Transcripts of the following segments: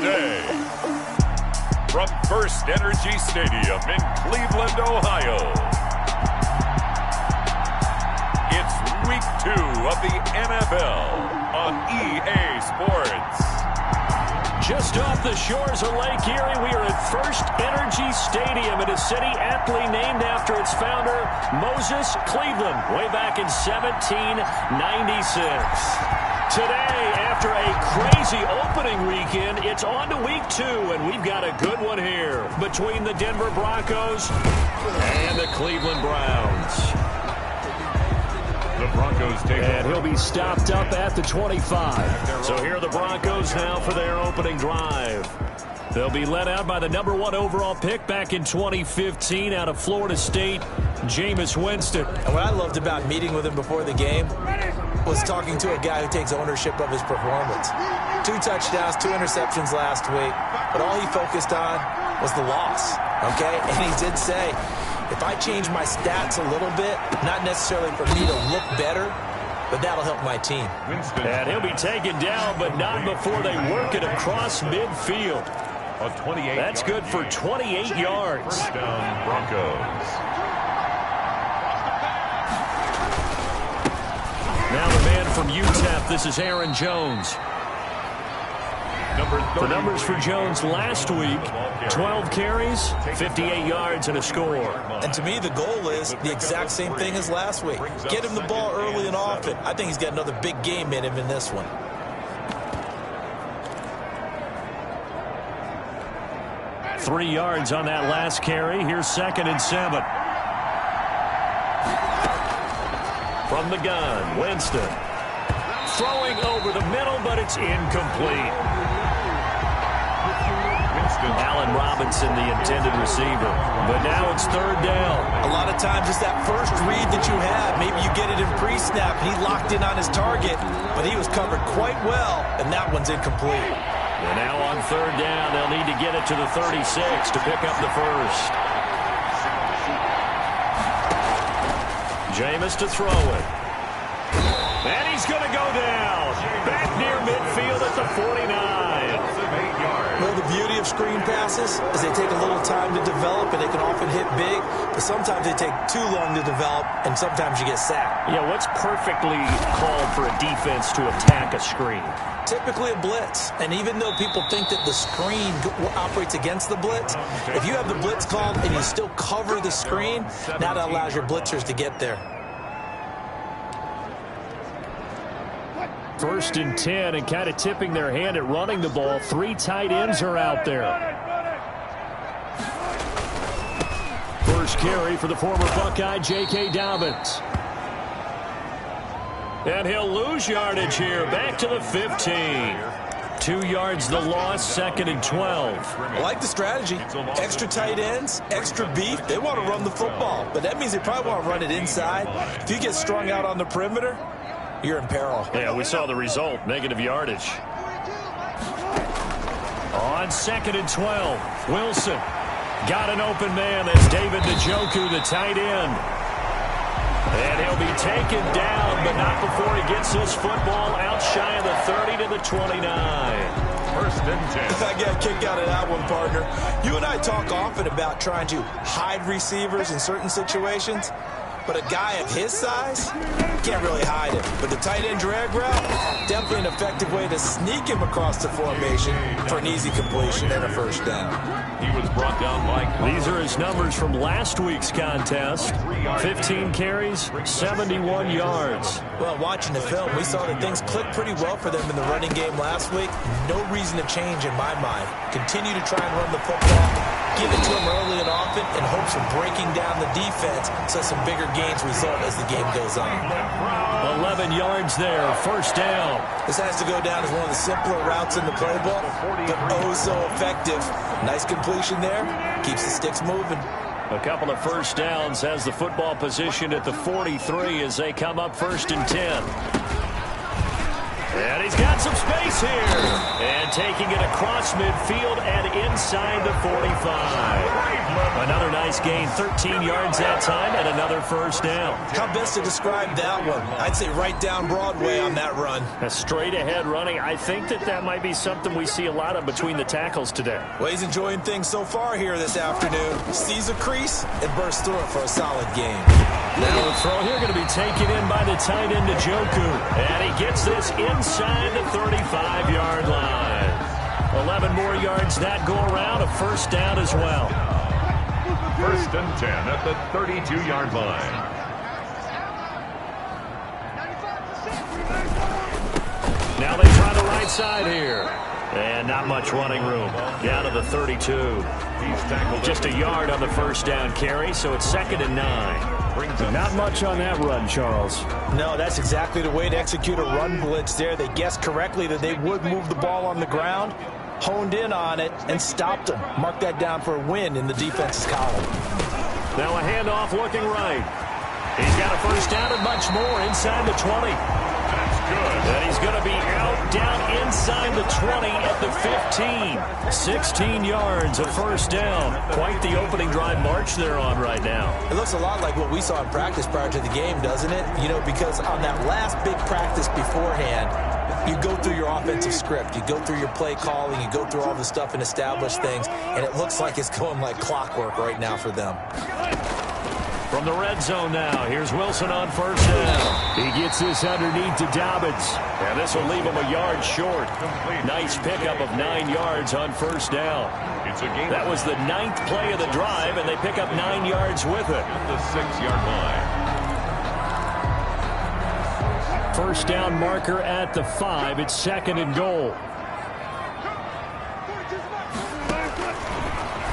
today. From First Energy Stadium in Cleveland, Ohio, it's Week 2 of the NFL on EA Sports. Just off the shores of Lake Erie, we are at First Energy Stadium in a city aptly named after its founder, Moses Cleveland, way back in 1796. Today, after a crazy opening weekend, it's on to Week 2, and we've got a good one here between the Denver Broncos and the Cleveland Browns. The Broncos take and he'll be stopped up at the 25. So here are the Broncos now for their opening drive. They'll be led out by the number 1 overall pick back in 2015 out of Florida State, Jameis Winston. And what I loved about meeting with him before the game was talking to a guy who takes ownership of his performance. 2 touchdowns, 2 interceptions last week, but all he focused on was the loss, okay? And he did say, if I change my stats a little bit, not necessarily for me to look better, but that'll help my team. And he'll be taken down, but not before they work it across midfield. That's good for 28 yards. First down, Broncos. Now the man from UTEP, this is Aaron Jones. The numbers for Jones last week, 12 carries, 58 yards, and a score. And to me, the goal is the exact same thing as last week. Get him the ball early and often. I think he's got another big game in him in this one. Three yards on that last carry. Here's 2nd and 7. From the gun, Winston. Throwing over the middle, but it's incomplete. Allen Robinson, the intended receiver. But now it's 3rd down. A lot of times it's that first read that you have. Maybe you get it in pre-snap, and he locked in on his target, but he was covered quite well, and that one's incomplete. And now on 3rd down, they'll need to get it to the 36 to pick up the first. Jameis to throw it. And he's going to go down. Back near midfield at the 49. Well, the beauty of screen passes is they take a little time to develop, and they can often hit big, but sometimes they take too long to develop, and sometimes you get sacked. Yeah, what's perfectly called for a defense to attack a screen? Typically a blitz, and even though people think that the screen operates against the blitz, if you have the blitz called and you still cover the screen, now that allows your blitzers to get there. 1st and 10, and kind of tipping their hand at running the ball. 3 tight ends are out there. First carry for the former Buckeye, J.K. Dobbins. And he'll lose yardage here, back to the 15. 2 yards the loss, 2nd and 12. I like the strategy. Extra tight ends, extra beef. They want to run the football, but that means they probably want to run it inside. If you get strung out on the perimeter, you're in peril. Yeah, we saw the result, negative yardage. On 2nd and 12, Wilson got an open man. That's David Njoku, the tight end. And he'll be taken down, but not before he gets his football out shy of the 30 to the 29. 1st and 10. I got a kick out of that one, partner. You and I talk often about trying to hide receivers in certain situations. But a guy of his size can't really hide it. But the tight end drag route, definitely an effective way to sneak him across the formation for an easy completion and a 1st down. He was brought down by... These are his numbers from last week's contest. 15 carries, 71 yards. Well, watching the film, we saw that things clicked pretty well for them in the running game last week. No reason to change in my mind. Continue to try and run the football. Give it to him early and often in hopes of breaking down the defense so some bigger gains result as the game goes on. 11 yards there, 1st down. This has to go down as one of the simpler routes in the playbook, but oh so effective. Nice completion there. Keeps the sticks moving. A couple of 1st downs, has the football position at the 43 as they come up 1st and 10. And he's got some space here. And taking it across midfield and inside the 45. Another nice gain, 13 yards that time, and another first down. How best to describe that one? I'd say right down Broadway on that run. A straight ahead running. I think that might be something we see a lot of between the tackles today. Well, he's enjoying things so far here this afternoon. Sees a crease and bursts through it for a solid game. Now the throw here going to be taken in by the tight end, Njoku. And he gets this inside the 35-yard line. 11 more yards that go around, a first down as well. First and 10 at the 32-yard line. Now they try the right side here. And not much running room. Down to the 32. He's tackled just a yard on the first down carry, so it's 2nd and 9. Not much on that run, Charles. No, that's exactly the way to execute a run blitz there. They guessed correctly that they would move the ball on the ground, honed in on it, and stopped them. Mark that down for a win in the defense's column. Now a handoff looking right. He's got a first down and much more inside the 20. That's good. And he's going to be out down inside the 20 at the 15. 16 yards, a first down. Quite the opening drive march they're on right now. It looks a lot like what we saw in practice prior to the game, doesn't it? You know, because on that last big practice beforehand, you go through your offensive script. You go through your play calling. You go through all the stuff and establish things. And it looks like it's going like clockwork right now for them. From the red zone now, here's Wilson on first down. He gets this underneath to Dobbins. And this will leave him a yard short. Nice pickup of 9 yards on first down. It's a game. That was the 9th play of the drive, and they pick up 9 yards with it. The 6-yard line. First down marker at the 5. It's 2nd and goal.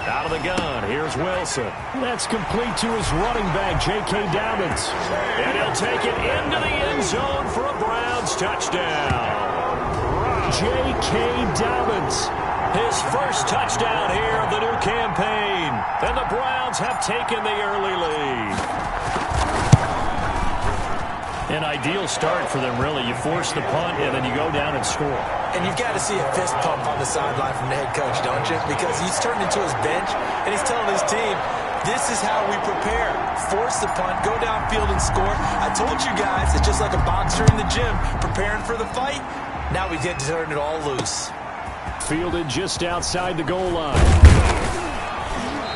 Out of the gun, here's Wilson. That's complete to his running back, J.K. Dobbins. And he'll take it into the end zone for a Browns touchdown. J.K. Dobbins, his first touchdown here of the new campaign. And the Browns have taken the early lead. An ideal start for them, really. You force the punt, and then you go down and score. And you've got to see a fist pump on the sideline from the head coach, don't you? Because he's turned into his bench, and he's telling his team, this is how we prepare. Force the punt, go downfield and score. I told you guys, it's just like a boxer in the gym preparing for the fight. Now we get to turn it all loose. Fielded just outside the goal line.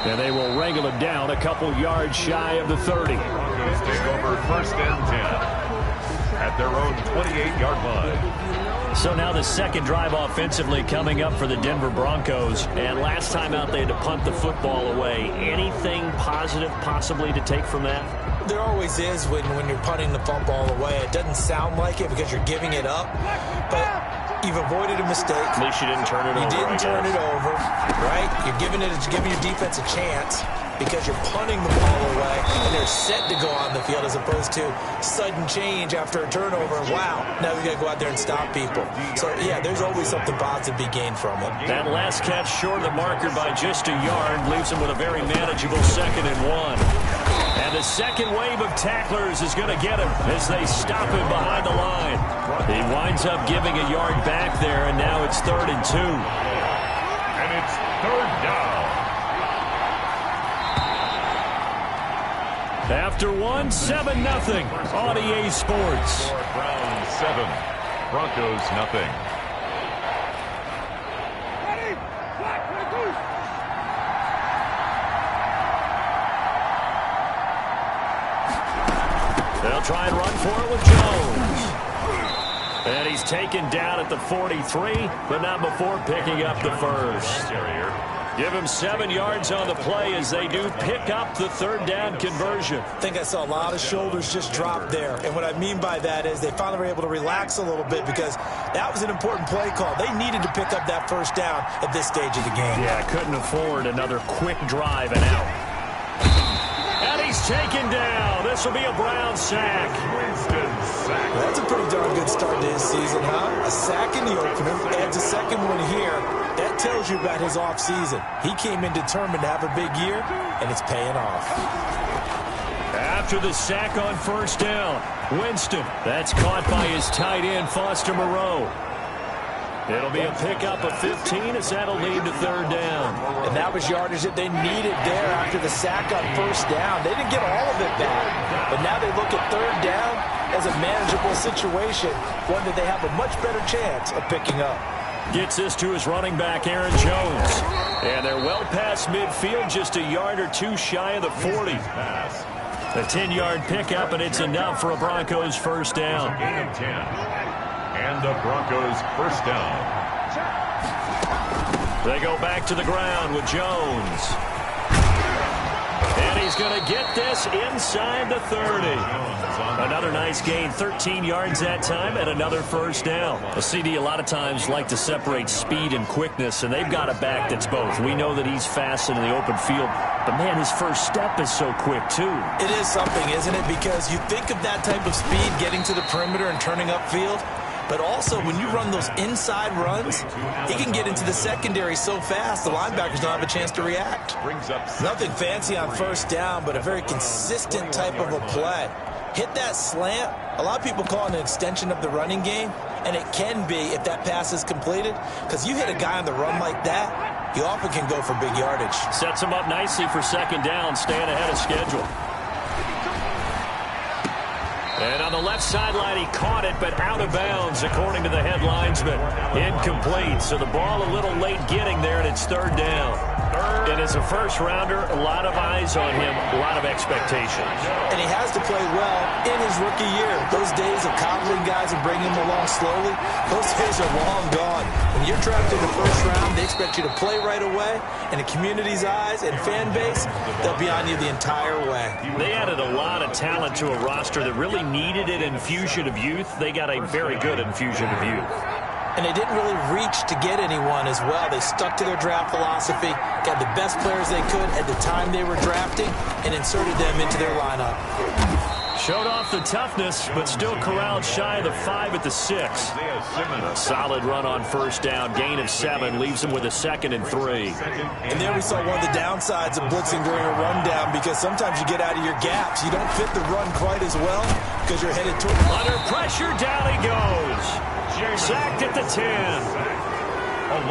And they will wrangle him down a couple yards shy of the 30. Broncos take over first and 10 at their own 28-yard line. So now the second drive offensively coming up for the Denver Broncos. And last time out they had to punt the football away. Anything positive possibly to take from that? There always is when you're punting the football away. It doesn't sound like it because you're giving it up. But you've avoided a mistake. At least you didn't turn it over. You didn't turn it over, right? You're giving your defense a chance because you're punting the ball away and they're set to go on the field as opposed to sudden change after a turnover. Wow, now we got to go out there and stop people. So, yeah, there's always something positive to be gained from it. That last catch short of the marker by just a yard leaves him with a very manageable 2nd and 1. And the second wave of tacklers is going to get him as they stop him behind the line. He winds up giving a yard back there, and now it's 3rd and 2. And it's 3rd down. After 1, 7-0 on EA Sports. Browns 7, Broncos nothing. They'll try and run for it with Jones. And he's taken down at the 43, but not before picking up the first. Give him 7 yards on the play as they do pick up the 3rd down conversion. I think I saw a lot of shoulders just drop there. And what I mean by that is they finally were able to relax a little bit because that was an important play call. They needed to pick up that first down at this stage of the game. Yeah, couldn't afford another quick drive and out. And he's taken down. This will be a Brown sack. Well, that's a pretty darn good start to his season, huh? A sack in the opener, adds a second one here. That tells you about his offseason. He came in determined to have a big year, and it's paying off. after the sack on first down. Winston, that's caught by his tight end, Foster Moreau. It'll be a pickup of 15 as that'll lead to third down. And that was yardage that they needed there after the sack on first down. They didn't get all of it back, but now they look at third down as a manageable situation, one that they have a much better chance of picking up. Gets this to his running back, Aaron Jones. And they're well past midfield, just a yard or two shy of the 40. A 10-yard pickup, and it's enough for a Broncos first down. Gain of 10. And the Broncos first down. They go back to the ground with Jones. And he's going to get this inside the 30. Another nice gain, 13 yards that time, and another first down. A CD a lot of times like to separate speed and quickness, and they've got a back that's both. We know that he's fast in the open field, but, man, his first step is so quick, too. It is something, isn't it? Because you think of that type of speed getting to the perimeter and turning upfield, but also when you run those inside runs, he can get into the secondary so fast the linebackers don't have a chance to react. Nothing fancy on first down, but a very consistent type of a play. Hit that slant. A lot of people call it an extension of the running game, and it can be if that pass is completed, because you hit a guy on the run like that, he often can go for big yardage. Sets him up nicely for second down, staying ahead of schedule. And on the left sideline, he caught it, but out of bounds, according to the head linesman. Incomplete, so the ball a little late getting there, and it's third down. And as a first-rounder, a lot of eyes on him, a lot of expectations. And he has to play well in his rookie year. Those days of coddling guys and bringing them along slowly, those days are long gone. When you're drafted in the first round, they expect you to play right away. And the community's eyes and fan base, they'll be on you the entire way. They added a lot of talent to a roster that really needed an infusion of youth. They got a very good infusion of youth. And they didn't really reach to get anyone as well. They stuck to their draft philosophy, got the best players they could at the time they were drafting, and inserted them into their lineup. Showed off the toughness, but still corralled shy of the 5 at the 6. A solid run on first down. Gain of 7 leaves him with a 2nd and 3. And there we saw one of the downsides of blitzing during a rundown, because sometimes you get out of your gaps. You don't fit the run quite as well because you're headed toward... Under pressure, down he goes. Sacked at the 10.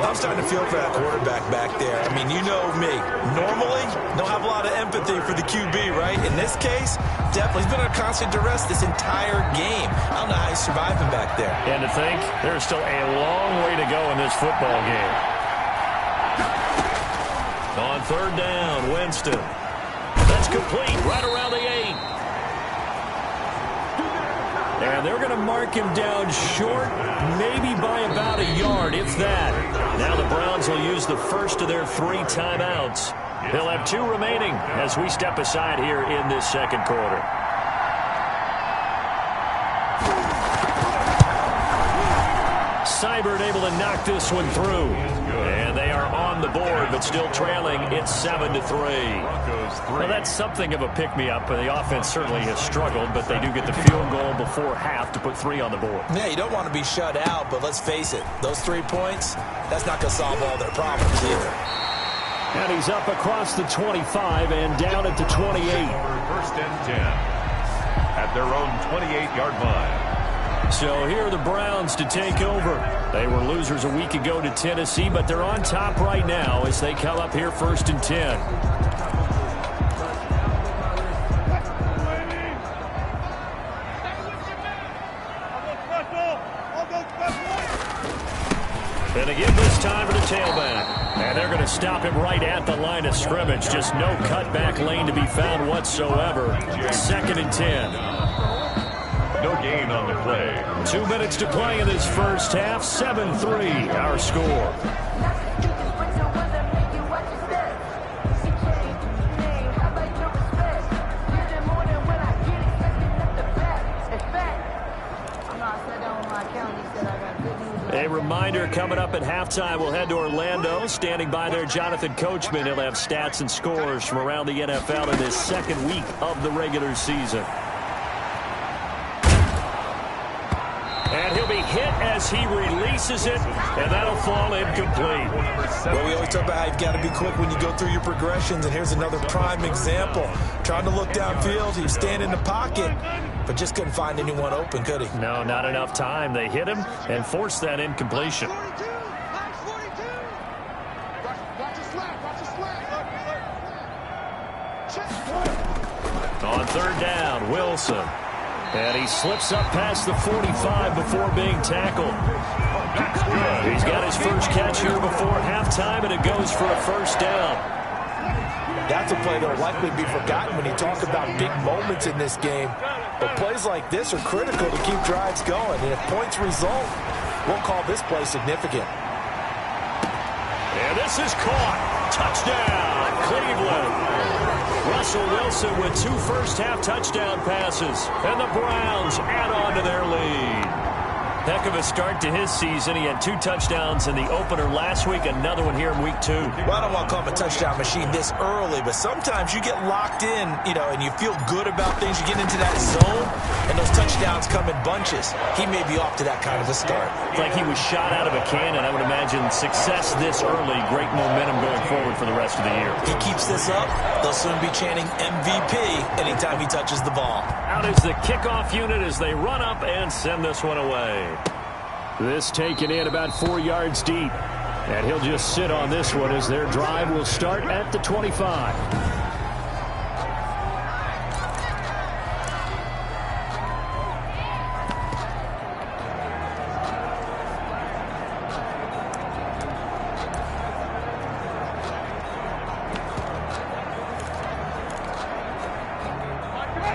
I'm starting to feel for that quarterback back there. I mean, you know me. Normally, don't have a lot of empathy for the QB, right? In this case, definitely. He's been under constant duress this entire game. I don't know how he's surviving back there. And to think, there's still a long way to go in this football game. On third down, Winston. That's complete right around the 8. And they're going to mark him down short, maybe by about a yard, if that. Now the Browns will use the first of their 3 timeouts. They'll have 2 remaining as we step aside here in this second quarter. Seibert able to knock this one through. And they are on the board, but still trailing. It's 7-3. Well, that's something of a pick-me-up. The offense certainly has struggled, but they do get the field goal before half to put 3 on the board. Yeah, you don't want to be shut out, but let's face it. Those 3 points, that's not going to solve all their problems either. And he's up across the 25 and down at the 28. First and 10 at their own 28-yard line. So here are the Browns to take over. They were losers a week ago to Tennessee, but they're on top right now as they come up here first and 10. And again this time for the tailback. And they're going to stop him right at the line of scrimmage. Just no cutback lane to be found whatsoever. 2nd and 10. No gain on the play. 2 minutes to play in this first half. 7-3 our score. A reminder, coming up at halftime, we'll head to Orlando. Standing by there, Jonathan Coachman. He'll have stats and scores from around the NFL in this second week of the regular season. And he'll be hit as he releases it, and that'll fall incomplete. Well, we always talk about how you've got to be quick when you go through your progressions, and here's another prime example. Trying to look downfield, he was standing in the pocket, but just couldn't find anyone open, could he? No, not enough time. They hit him and forced that incompletion. On third down, Wilson. And he slips up past the 45 before being tackled. He's got his first catch here before halftime, and it goes for a first down. That's a play that will likely be forgotten when you talk about big moments in this game. But plays like this are critical to keep drives going. And if points result, we'll call this play significant. And this is caught. Touchdown, Cleveland. Russell Wilson with 2 first-half touchdown passes. And the Browns add on to their lead. Heck of a start to his season. He had 2 touchdowns in the opener last week, another one here in week 2. Well, I don't want to call him a touchdown machine this early, but sometimes you get locked in, and you feel good about things. You get into that zone, and those touchdowns come in bunches. He may be off to that kind of a start. It's like he was shot out of a cannon. I would imagine success this early, great momentum going forward for the rest of the year. If he keeps this up, they'll soon be chanting MVP anytime he touches the ball. Out is the kickoff unit as they run up and send this one away. This taken in about 4 yards deep. And he'll just sit on this one as their drive will start at the 25.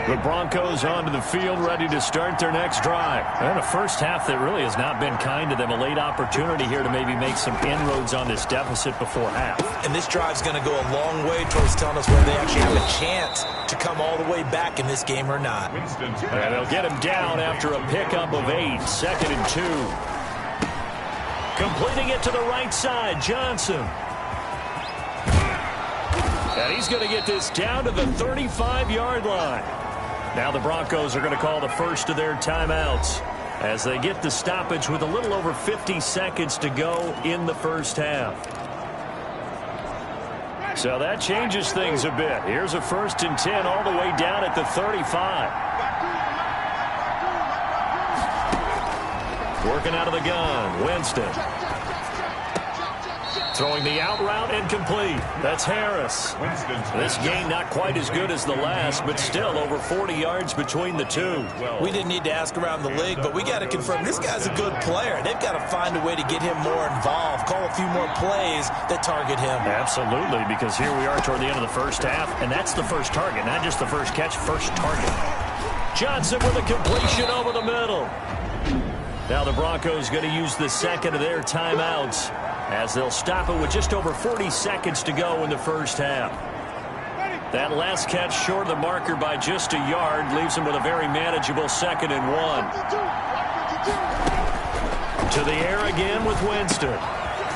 The Broncos onto the field, ready to start their next drive. And a first half that really has not been kind to them. A late opportunity here to maybe make some inroads on this deficit before half. And this drive's going to go a long way towards telling us whether they actually have a chance to come all the way back in this game or not. And they'll get him down after a pickup of 8. 2nd and 2. Completing it to the right side, Johnson. And he's going to get this down to the 35-yard line. Now the Broncos are going to call the first of their timeouts as they get the stoppage with a little over 50 seconds to go in the first half. So that changes things a bit. Here's a 1st and 10 all the way down at the 35. Working out of the gun, Winston. Throwing the out route incomplete. That's Harris. This game not quite as good as the last, but still over 40 yards between the two. We didn't need to ask around the league, but we got to confirm this guy's a good player. They've got to find a way to get him more involved, call a few more plays that target him. Absolutely, because here we are toward the end of the first half, and that's the first target, not just the first catch, first target. Johnson with a completion over the middle. Now the Broncos going to use the second of their timeouts, as they'll stop it with just over 40 seconds to go in the first half. That last catch short of the marker by just a yard leaves him with a very manageable 2nd and 1. To the air again with Winston.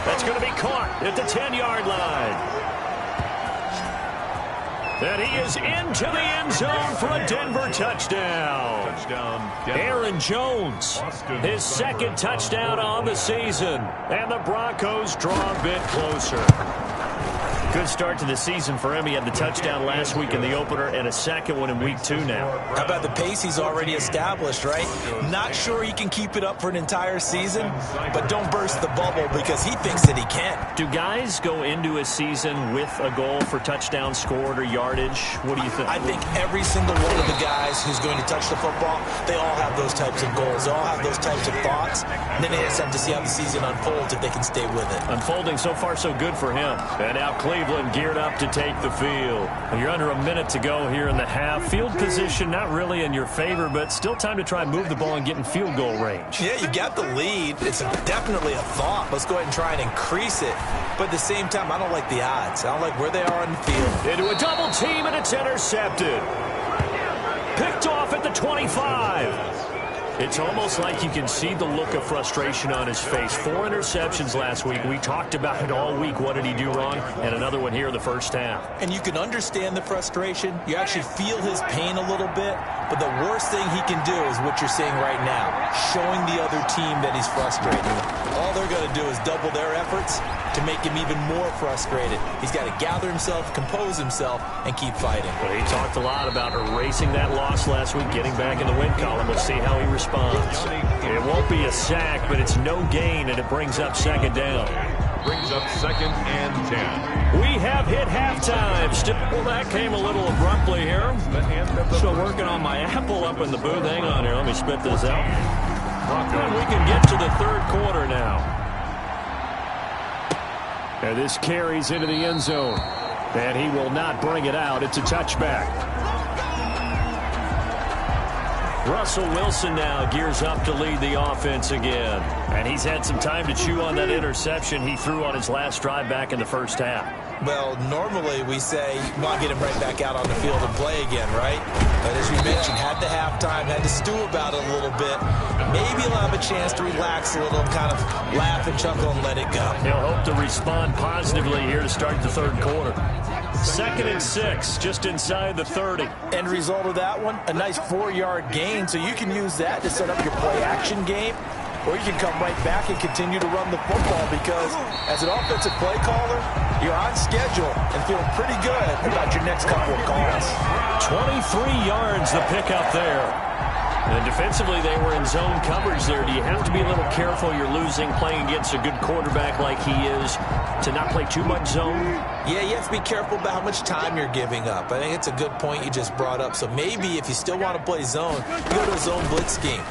That's going to be caught at the 10-yard line. And he is into the end zone for a Denver touchdown. Aaron Jones, his 2nd touchdown on the season. And the Broncos draw a bit closer. Good start to the season for him. He had the touchdown last week in the opener and a second one in week 2 now. How about the pace he's already established, right? Not sure he can keep it up for an entire season, but don't burst the bubble because he thinks that he can. Do guys go into a season with a goal for touchdown scored or yardage? What do you think? I think every single one of the guys who's going to touch the football, they all have those types of goals. They all have those types of thoughts. And then they just have to see how the season unfolds if they can stay with it. Unfolding so far so good for him. And now Cleveland geared up to take the field. You're under a minute to go here in the half. Field position not really in your favor, but still time to try and move the ball and get in field goal range. Yeah, you got the lead. It's definitely a thought. Let's go ahead and try and increase it. But at the same time, I don't like the odds. I don't like where they are on the field. Into a double team, and it's intercepted. Picked off at the 25. It's almost like you can see the look of frustration on his face. 4 interceptions last week. We talked about it all week. What did he do wrong? And another one here in the first half. And you can understand the frustration. You actually feel his pain a little bit. But the worst thing he can do is what you're seeing right now, showing the other team that he's frustrated. All they're going to do is double their efforts to make him even more frustrated. He's got to gather himself, compose himself, and keep fighting. Well, he talked a lot about erasing that loss last week, getting back in the win column. We'll see how he responds. It won't be a sack, but it's no gain, and it brings up second down. Brings up 2nd and 10. We have hit halftime. Well, that came a little abruptly here. Still working on my apple up in the booth. Hang on here. Let me spit this out. And we can get to the third quarter now. And this carries into the end zone. And he will not bring it out. It's a touchback. Russell Wilson now gears up to lead the offense again. And he's had some time to chew on that interception he threw on his last drive back in the first half. Well, normally we say, well, get him right back out on the field and play again, right? But as we mentioned, had the halftime, had to stew about it a little bit. Maybe he'll have a chance to relax a little, kind of laugh and chuckle and let it go. He'll hope to respond positively here to start the third quarter. 2nd and 6, just inside the 30. End result of that one, a nice 4-yard gain, so you can use that to set up your play-action game, or you can come right back and continue to run the football because as an offensive play caller, you're on schedule and feeling pretty good about your next couple of calls. 23 yards the pickup there. And defensively, they were in zone coverage there. Do you have to be a little careful? You're losing, playing against a good quarterback like he is, to not play too much zone? Yeah, you have to be careful about how much time you're giving up. I think it's a good point you just brought up. So maybe if you still want to play zone, you go to a zone blitz scheme.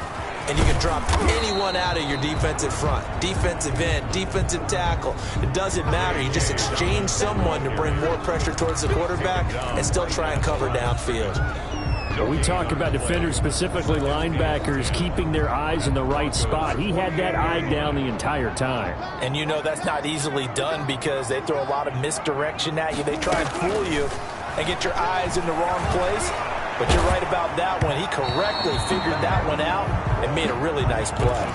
And you can drop anyone out of your defensive front, defensive end, defensive tackle. It doesn't matter. You just exchange someone to bring more pressure towards the quarterback and still try and cover downfield. We talk about defenders, specifically linebackers, keeping their eyes in the right spot. He had that eye down the entire time. And you know that's not easily done because they throw a lot of misdirection at you. They try and fool you and get your eyes in the wrong place. But you're right about that one. He correctly figured that one out and made a really nice play.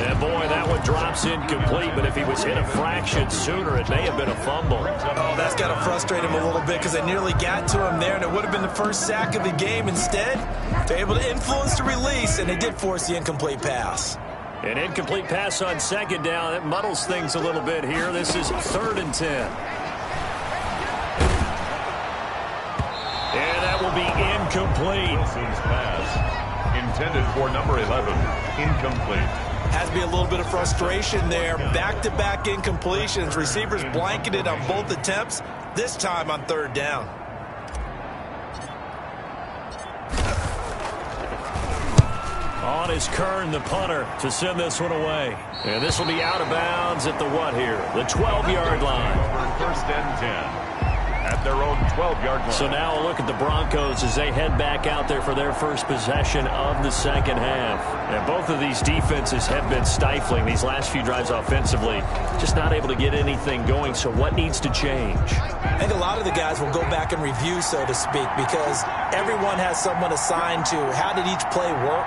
And boy, that one drops incomplete, but if he was hit a fraction sooner, it may have been a fumble. Oh, that's got to frustrate him a little bit because I nearly got to him there, and it would have been the first sack of the game. Instead, they're able to influence the release, and they did force the incomplete pass. An incomplete pass on second down. That muddles things a little bit here. This is 3rd and 10. And that will be incomplete. Wilson's pass intended for number 11. Incomplete. Has to be a little bit of frustration there. Back-to-back incompletions. Receivers blanketed on both attempts, this time on 3rd down. On is Kern, the punter, to send this one away. And this will be out of bounds at the what here? The 12-yard line. 1st and 10. At their own 12-yard line. So now a look at the Broncos as they head back out there for their first possession of the second half. And both of these defenses have been stifling these last few drives offensively. Just not able to get anything going. So what needs to change? I think a lot of the guys will go back and review, so to speak, because everyone has someone assigned to how did each play work.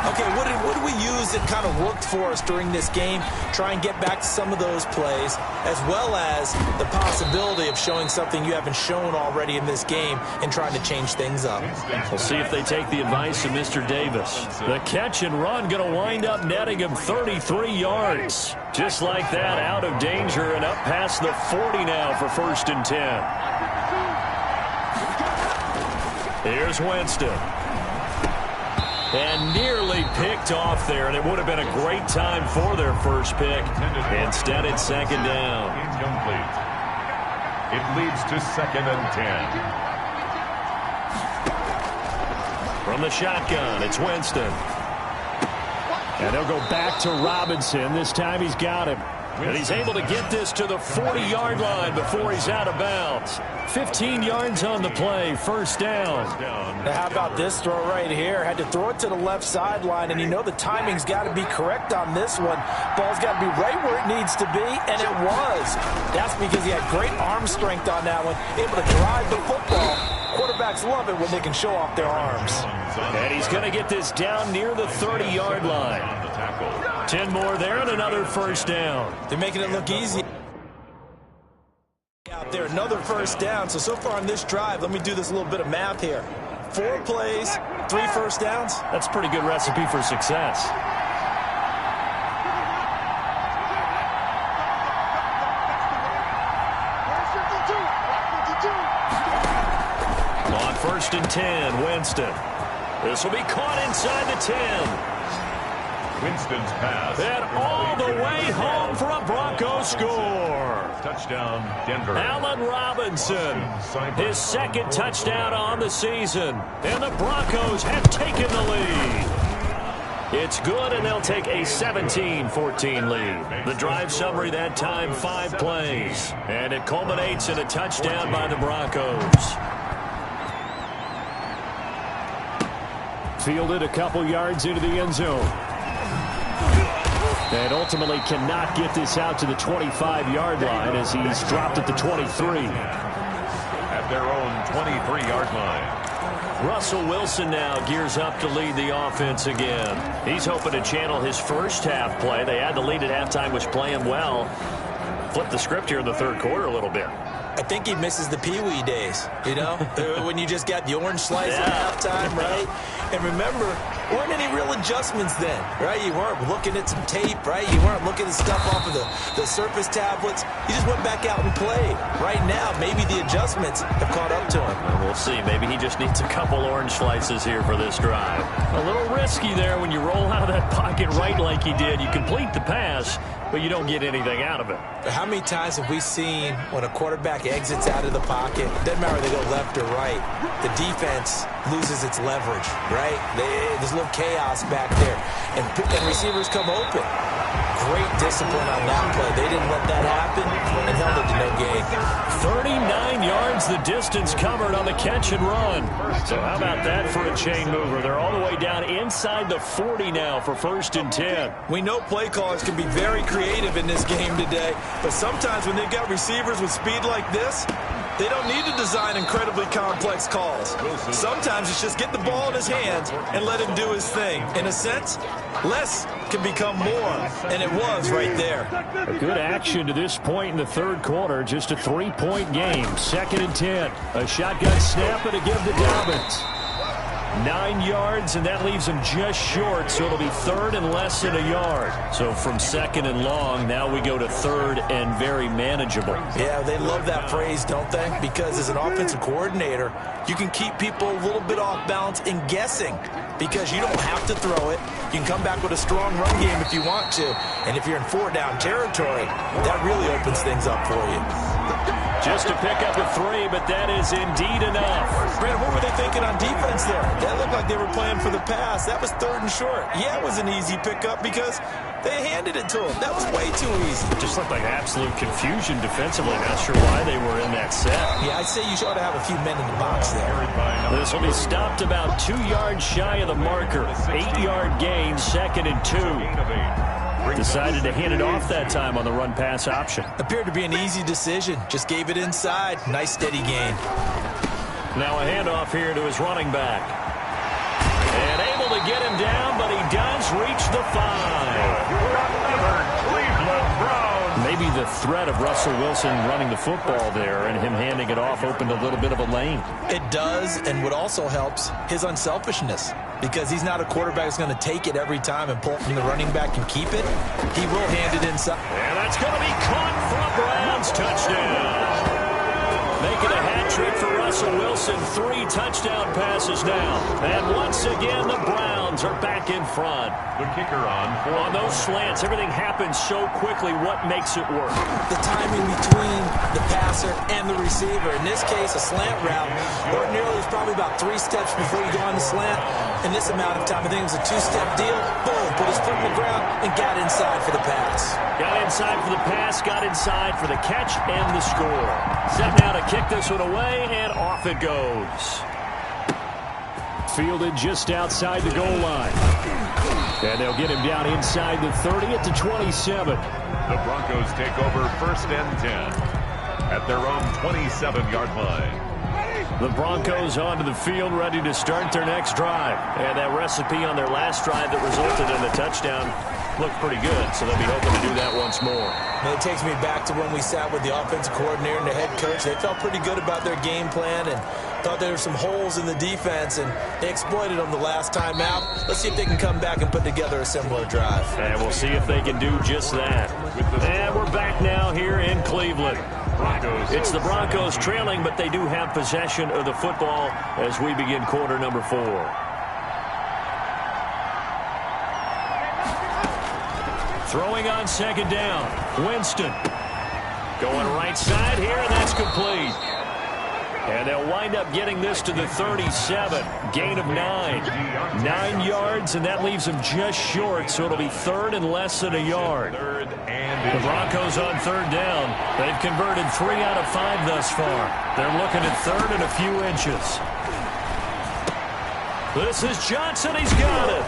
Okay, what did we use that kind of worked for us during this game? Try and get back to some of those plays, as well as the possibility of showing something you haven't shown already in this game and trying to change things up. We'll see if they take the advice of Mr. Davis. The catch and run going to wind up netting him 33 yards. Just like that, out of danger and up past the 40 now for 1st and 10. Here's Winston. And nearly picked off there, and it would have been a great time for their first pick. Instead, it's 2nd down. Incomplete. It leads to 2nd and 10. From the shotgun, it's Winston. And they'll go back to Robinson. This time he's got him. And he's able to get this to the 40-yard line before he's out of bounds. 15 yards on the play, 1st down. Now how about this throw right here? Had to throw it to the left sideline, and you know the timing's got to be correct on this one. Ball's got to be right where it needs to be, and it was. That's because he had great arm strength on that one, able to drive the football. Quarterback quarterbacks love it when they can show off their arms. And he's going to get this down near the 30-yard line. 10 more there and another first down. They're making it look easy out there. Another first down. So far on this drive, let me do this little bit of math here. 4 plays, 3 first downs. That's a pretty good recipe for success. On 1st and 10, Winston. This will be caught inside the 10. Winston's pass. And all the way home for a Broncos score. Touchdown, Denver. Allen Robinson, his 2nd touchdown on the season. And the Broncos have taken the lead. It's good, and they'll take a 17-14 lead. The drive summary that time, 5 plays. And it culminates in a touchdown by the Broncos. Fielded a couple yards into the end zone. And ultimately cannot get this out to the 25-yard line as he's dropped at the 23. At their own 23-yard line. Russell Wilson now gears up to lead the offense again. He's hoping to channel his first half play. They had the lead at halftime, was playing well. Flip the script here in the 3rd quarter a little bit. I think he misses the Pee-wee days, you know, when you just got the orange slice at halftime, right? And remember, weren't any real adjustments then, right? You weren't looking at some tape, right? You weren't looking at stuff off of the surface tablets. You just went back out and played. Right now, maybe the adjustments have caught up to him. Well, we'll see. Maybe he just needs a couple orange slices here for this drive. A little risky there when you roll out of that pocket right like he did. You complete the pass, but you don't get anything out of it. How many times have we seen when a quarterback exits out of the pocket, doesn't matter whether they go left or right, the defense loses its leverage, right? There's a little chaos back there, and receivers come open. Great discipline on that play. They didn't let that happen and held it to no gain. 39 yards the distance covered on the catch and run. So how about that for a chain mover? They're all the way down inside the 40 now for 1st and 10. We know play callers can be very creative in this game today, but sometimes when they've got receivers with speed like this, they don't need to design incredibly complex calls. Sometimes it's just get the ball in his hands and let him do his thing. In a sense, less can become more, and it was right there. A good action to this point in the 3rd quarter. Just a 3-point game. 2nd and 10. A shotgun snap and a give to Dobbins. 9 yards, and that leaves him just short, so it'll be 3rd and less than a yard. So from 2nd and long, now we go to 3rd and very manageable. Yeah, they love that phrase, don't they? Because as an offensive coordinator, you can keep people a little bit off balance and guessing because you don't have to throw it. You can come back with a strong run game if you want to. And if you're in 4-down territory, that really opens things up for you. Just to pick up a 3, but that is indeed enough. Brandon, what were they thinking on defense there? That looked like they were playing for the pass. That was 3rd and short. Yeah, it was an easy pickup because they handed it to him. That was way too easy. Just looked like absolute confusion defensively. Not sure why they were in that set. Yeah, I'd say you ought to have a few men in the box there. This will be stopped about 2 yards shy of the marker. 8-yard gain, 2nd and 2. Decided to hand it off that time on the run-pass option. Appeared to be an easy decision. Just gave it inside. Nice steady gain. Now a handoff here to his running back. And able to get him down, but he does reach the 5. Maybe the threat of Russell Wilson running the football there and him handing it off opened a little bit of a lane. It does, and what also helps, his unselfishness. Because he's not a quarterback who's going to take it every time and pull from the running back and keep it. He will hand it inside. And that's going to be caught for a Browns touchdown. Making a hat trick for Russell Wilson. 3 touchdown passes now. And once again, the Browns are back in front. The kicker on those slants, everything happens so quickly. What makes it work? The timing between the passer and the receiver. In this case, a slant route. Ordinarily, it's probably about 3 steps before you go on the slant. In this amount of time, I think it was a 2-step deal. Boom, put his foot in the ground and got inside for the pass. Got inside for the pass, got inside for the catch and the score. Set now to kick this one away, and off it goes. Fielded just outside the goal line. And they'll get him down inside the 30 at the 27. The Broncos take over 1st and 10 at their own 27-yard line. The Broncos onto the field, ready to start their next drive. And that recipe on their last drive that resulted in a touchdown looked pretty good, so they'll be hoping to do that once more. And it takes me back to when we sat with the offensive coordinator and the head coach. They felt pretty good about their game plan and thought there were some holes in the defense, and they exploited them the last time out. Let's see if they can come back and put together a similar drive. And we'll see if they can do just that. And we're back now here in Cleveland. It's the Broncos trailing, but they do have possession of the football as we begin quarter number 4. Throwing on second down. Winston going right side here, and that's complete. And they'll wind up getting this to the 37. Gain of 9. 9 yards, and that leaves them just short, so it'll be third and less than a yard. The Broncos on third down. They've converted 3 out of 5 thus far. They're looking at third and a few inches. This is Johnson. He's got it.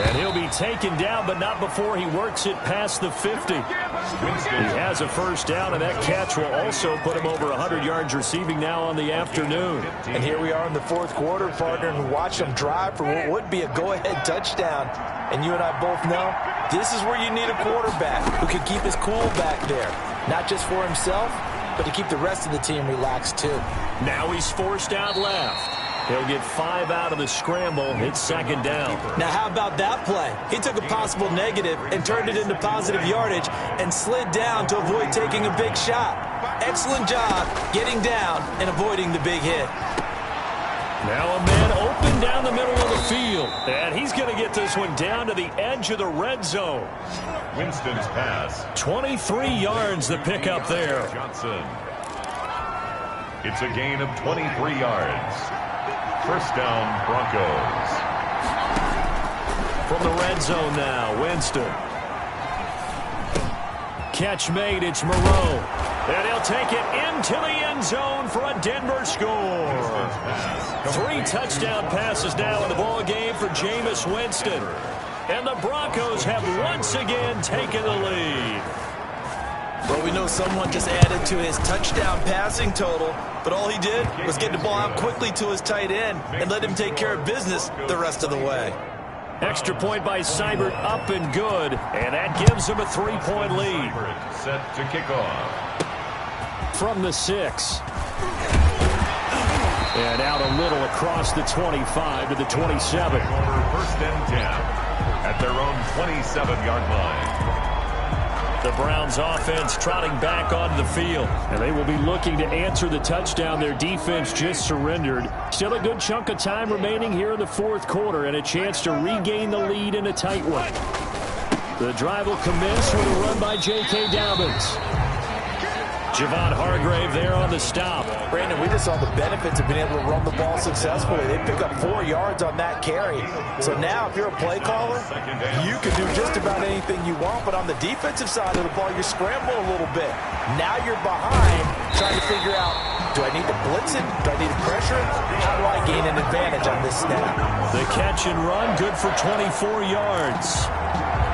And he'll be taken down, but not before he works it past the 50. He has a first down, and that catch will also put him over 100 yards receiving now on the afternoon. And here we are in the fourth quarter, partner, and watch them drive for what would be a go-ahead touchdown. And you and I both know this is where you need a quarterback who can keep his cool back there. Not just for himself, but to keep the rest of the team relaxed too. Now he's forced out left. He'll get 5 out of the scramble. It's second down. Now, how about that play? He took a possible negative and turned it into positive yardage and slid down to avoid taking a big shot. Excellent job getting down and avoiding the big hit. Now a man open down the middle of the field. And he's going to get this one down to the edge of the red zone. Winston's pass. 23 yards the pickup there. Johnson. It's a gain of 23 yards. First down, Broncos. From the red zone now, Winston. Catch made, it's Moreau. And he'll take it into the end zone for a Denver score. 3 touchdown passes now in the ball game for Jameis Winston. And the Broncos have once again taken the lead. Well, we know someone just added to his touchdown passing total, but all he did was get the ball out quickly to his tight end and let him take care of business the rest of the way. Extra point by Seibert, up and good, and that gives him a 3-point lead. Set to kick off. From the 6. And out a little across the 25 to the 27. First and 10 at their own 27-yard line. The Browns offense trotting back onto the field, and they will be looking to answer the touchdown their defense just surrendered. Still a good chunk of time remaining here in the fourth quarter and a chance to regain the lead in a tight one. The drive will commence with a run by J.K. Dobbins. Javon Hargrave there on the stop. Brandon, we just saw the benefits of being able to run the ball successfully. They pick up 4 yards on that carry. So now if you're a play caller, you can do just about anything you want. But on the defensive side of the ball, you scramble a little bit. Now you're behind trying to figure out, do I need to blitz it? Do I need to pressure it? How do I gain an advantage on this snap? The catch and run, good for 24 yards.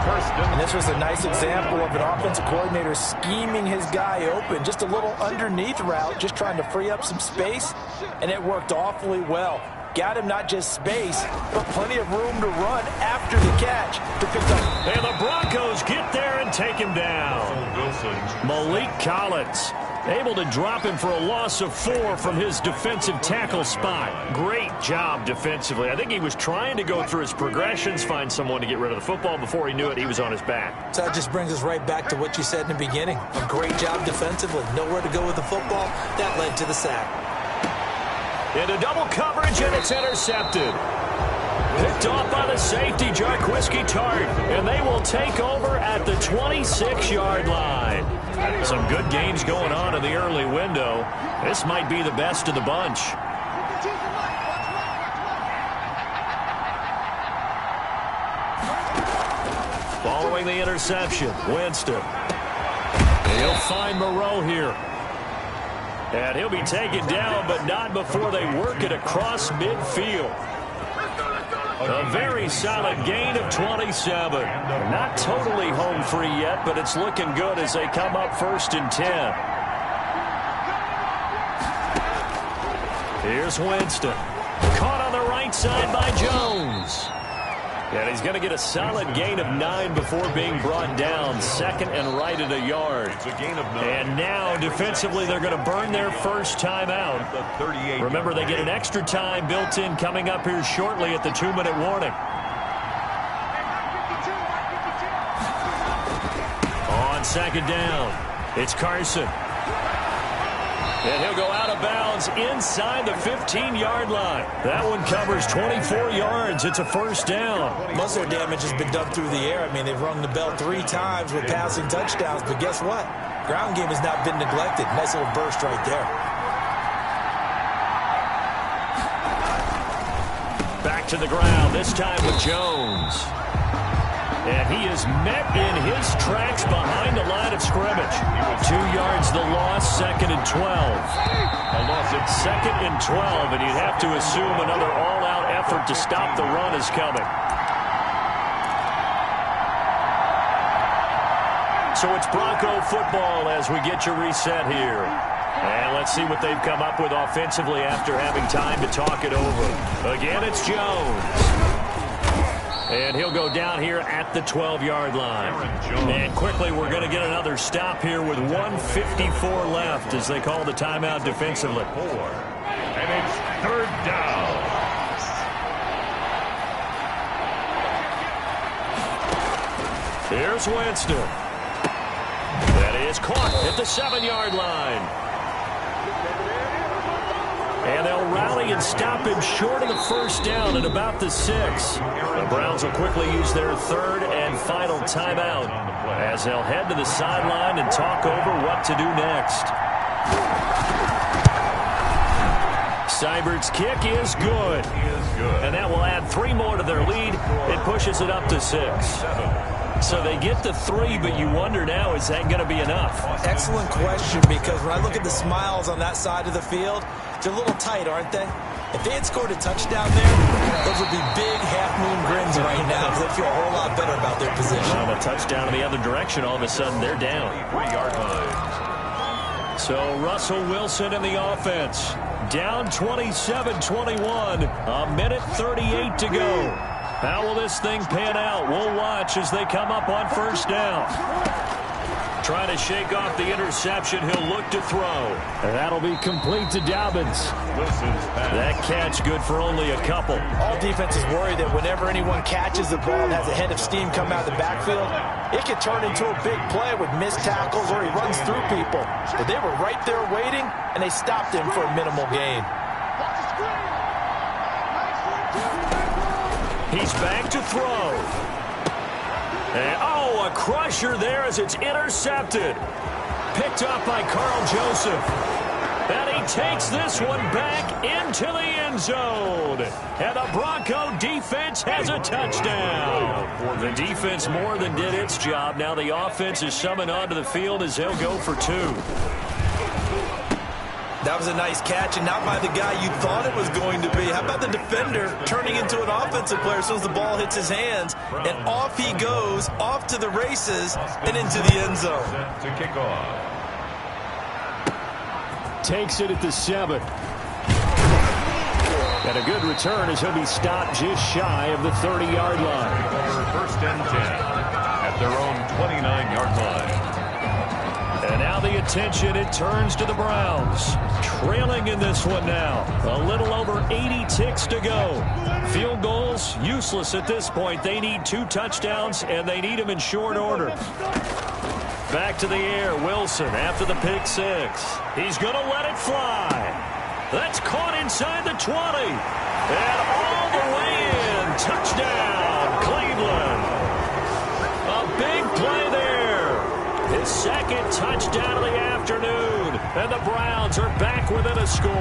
And this was a nice example of an offensive coordinator scheming his guy open. Just a little underneath route, just trying to free up some space, and it worked awfully well. Got him not just space, but plenty of room to run after the catch to pick up. And the Broncos get there and take him down. Malik Collins able to drop him for a loss of 4 from his defensive tackle spot. Great job defensively. I think he was trying to go through his progressions, find someone to get rid of the football. Before he knew it, he was on his back. So that just brings us right back to what you said in the beginning. A great job defensively. Nowhere to go with the football. That led to the sack. Into double coverage, and it's intercepted. Picked off by the safety, Jarquiski Tart, and they will take over at the 26-yard line. Some good games going on in the early window. This might be the best of the bunch. Following the interception, Winston. He'll find Moreau here. And he'll be taken down, but not before they work it across midfield. A very solid gain of 27. Not totally home free yet, but it's looking good as they come up 1st and 10. Here's Winston. Caught on the right side by Jones. And he's going to get a solid gain of 9 before being brought down. Second and right at a yard. It's a gain of 9. And now, defensively, they're going to burn their first timeout. Remember, they get an extra time built in coming up here shortly at the 2-minute warning. On second down, it's Carson. And he'll go out of bounds inside the 15-yard line. That one covers 24 yards. It's a first down. Most of their damage has been done through the air. I mean, they've rung the bell 3 times with passing touchdowns. But guess what? Ground game has not been neglected. Nice little burst right there. Back to the ground, this time with Jones. And he is met in his tracks behind the line of scrimmage. 2 yards the loss, second and 12. A loss at second and 12, and you'd have to assume another all-out effort to stop the run is coming. So it's Bronco football as we get you reset here. And let's see what they've come up with offensively after having time to talk it over. Again, it's Jones. And he'll go down here at the 12-yard line. And quickly, we're going to get another stop here with 1:54 left as they call the timeout defensively. And it's third down. Here's Winston. That is caught at the 7-yard line. And they'll rally and stop him short of the first down at about the 6. The Browns will quickly use their third and final timeout as they'll head to the sideline and talk over what to do next. Seibert's kick is good. And that will add 3 more to their lead. It pushes it up to 6. So they get to 3, but you wonder now, is that going to be enough? Excellent question, because when I look at the smiles on that side of the field, they're a little tight, aren't they? If they had scored a touchdown there, those would be big half-moon grins right now because they feel a whole lot better about their position. Well, a touchdown in the other direction, all of a sudden they're down. 3-yard line. So Russell Wilson in the offense. Down 27-21. A minute 38 to go. How will this thing pan out? We'll watch as they come up on first down. Trying to shake off the interception. He'll look to throw. And that'll be complete to Dobbins. That catch good for only a couple. All defenses worry that whenever anyone catches the ball and has a head of steam come out of the backfield, it could turn into a big play with missed tackles or he runs through people. But they were right there waiting, and they stopped him for a minimal gain. He's back to throw. And, oh, a crusher there as it's intercepted. Picked up by Carl Joseph. And he takes this one back into the end zone. And the Bronco defense has a touchdown. The defense more than did its job. Now the offense is summoned onto the field as they'll go for 2. That was a nice catch, and not by the guy you thought it was going to be. How about the defender turning into an offensive player as soon as the ball hits his hands, and off he goes, off to the races, and into the end zone. Set to kick off. Takes it at the 7. And a good return as he'll be stopped just shy of the 30-yard line. First and 10 at their own 29-yard line. And now the attention, it turns to the Browns. Trailing in this one now. A little over 80 ticks to go. Field goals, useless at this point. They need 2 touchdowns, and they need them in short order. Back to the air, Wilson after the pick 6. He's going to let it fly. That's caught inside the 20. And all the way in. Touchdown, Cleveland. A big play there. His second touchdown of the afternoon. And the Browns are back within a score.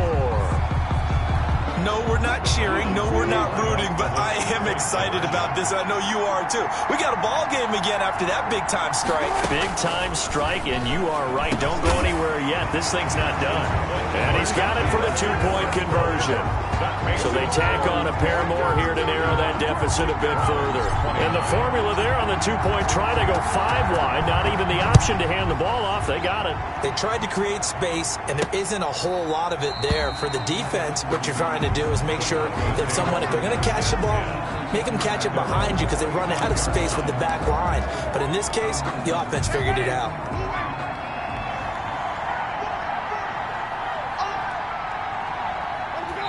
No, we're not cheering. No, we're not rooting, but I am excited about this. I know you are too. We got a ball game again after that big-time strike. Big-time strike, and you are right. Don't go anywhere yet. This thing's not done. And he's got it for the two-point conversion. So they tack on a pair more here to narrow that deficit a bit further. And the formula there on the two-point try, they go 5 wide. Not even the option to hand the ball off. They got it. They tried to create space, and there isn't a whole lot of it there. For the defense, what you're trying to do is make sure that if they're going to catch the ball, make them catch it behind you because they run out of space with the back line. But in this case, the offense figured it out.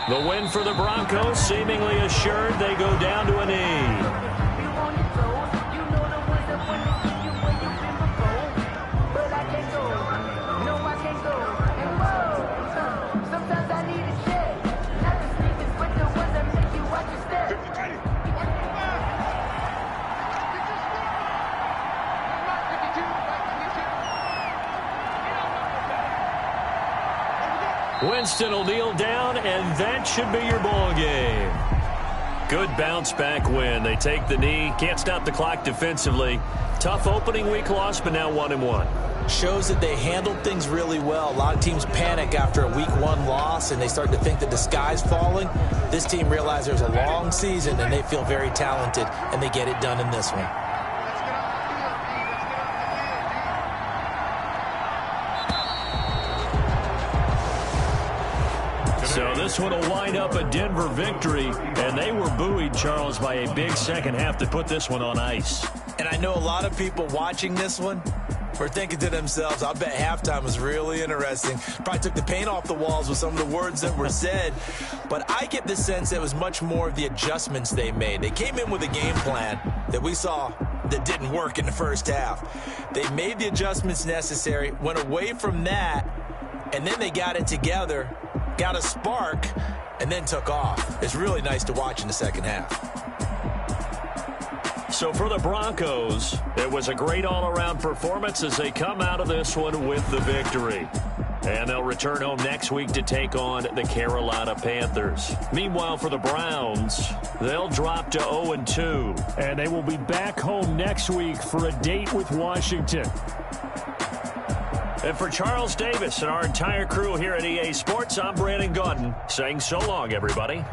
The win for the Broncos, seemingly assured. They go down to a knee. Winston will kneel down, and that should be your ball game. Good bounce-back win. They take the knee. Can't stop the clock defensively. Tough opening week loss, but now 1-1. Shows that they handled things really well. A lot of teams panic after a week 1 loss, and they start to think that the sky's falling. This team realized there's a long season, and they feel very talented, and they get it done in this one. So this one will wind up a Denver victory, and they were buoyed, Charles, by a big second half to put this one on ice. And I know a lot of people watching this one were thinking to themselves, I bet halftime was really interesting. Probably took the paint off the walls with some of the words that were said. But I get the sense that it was much more of the adjustments they made. They came in with a game plan that we saw that didn't work in the first half. They made the adjustments necessary, went away from that, and then they got it together, got a spark, and then took off. It's really nice to watch in the second half. So for the Broncos, it was a great all-around performance as they come out of this one with the victory. And they'll return home next week to take on the Carolina Panthers. Meanwhile, for the Browns, they'll drop to 0-2. And they will be back home next week for a date with Washington. And for Charles Davis and our entire crew here at EA Sports, I'm Brandon Gaudin saying so long, everybody.